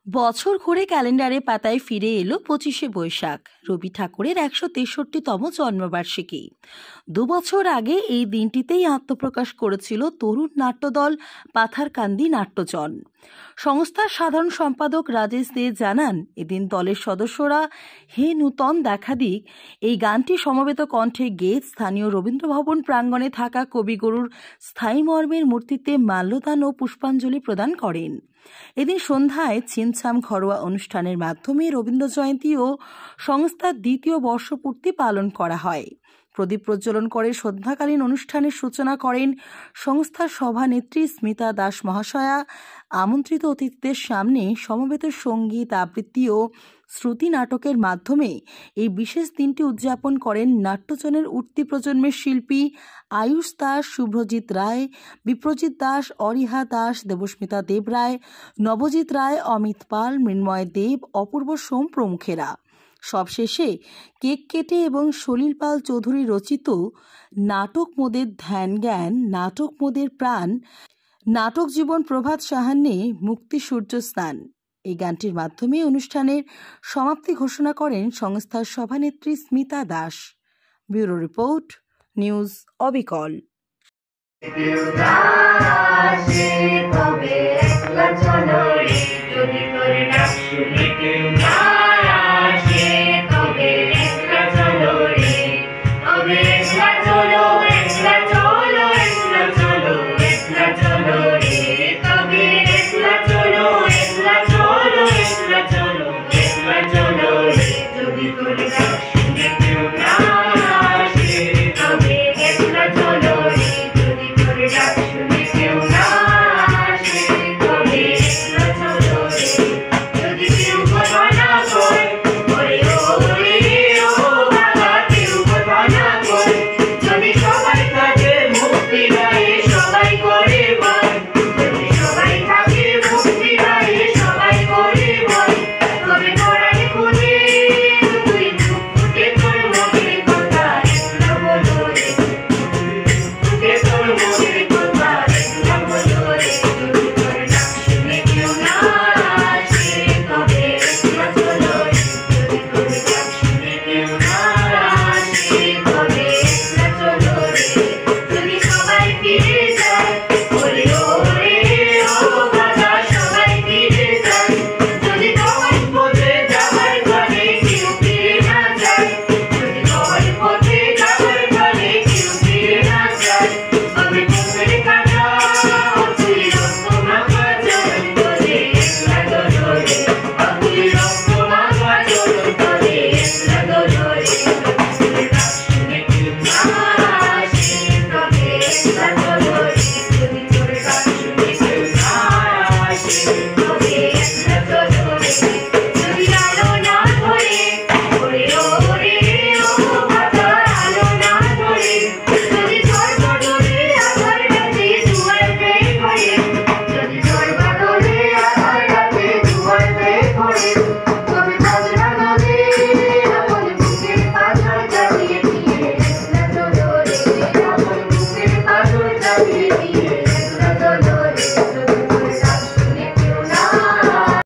বছর ঘুরে ক্যালেন্ডারে পাতায় ফিরে এলো 25শে বৈশাখ, রবি ঠাকুরের 163তম জন্মবার্ষিকী। 2 বছর আগে এই দিনটিতেই আত্মপ্রকাশ করেছিল তরুণ নাট্যদল পাথারকান্দি নাট্যজন। সংস্থার সাধারণ সম্পাদক রাজেশ দে জানান, এদিন দলের সদস্যরা হে নূতন দেখা দিক এই গানটি সমবেত কণ্ঠে গেয়ে স্থানীয় রবীন্দ্রভবন প্রাঙ্গণে থাকা কবিগুরুর স্থায়ী মর্মের মূর্তিতে মাল্যদান ও পুষ্পাঞ্জলি প্রদান করেন। এদিন সন্ধ্যায় ছিমছাম ঘরোয়া অনুষ্ঠানের মাধ্যমে রবীন্দ্র জয়ন্তী ও সংস্থার 2য় বর্ষপূর্তি পালন করা হয়। প্রদীপ প্রজ্বলন করে সন্ধ্যাকালীন অনুষ্ঠানের সূচনা করেন সংস্থার সভানেত্রী স্মিতা দাস মহাশয়া। আমন্ত্রিত অতিথিদের সামনে সমবেত সঙ্গীত, আবৃত্তি ও শ্রুতি নাটকের মাধ্যমে এই বিশেষ দিনটি উদযাপন করেন নাট্যজনের উঠতি প্রজন্মের শিল্পী আয়ুষ দাস, শুভ্রজিৎ রায়, বিপ্রজিৎ দাস, অরিহা দাস, দেবস্মিতা দেব রায়, নবজিৎ রায়, অমিত পাল, মৃন্ময় দেব, অপূর্ব সোম প্রমুখেরা। সবশেষে কেক কেটে এবং সলিল পাল চৌধুরী রচিত নাটক মোদের ধ্যান জ্ঞান, নাটক মোদের প্রাণ, নাটক জীবন প্রভাত সাহান্যে মুক্তি সূর্য স্নান এই গানটির মাধ্যমে অনুষ্ঠানের সমাপ্তি ঘোষণা করেন সংস্থার সভানেত্রী Smita Das. Bureau report, news অবিকল।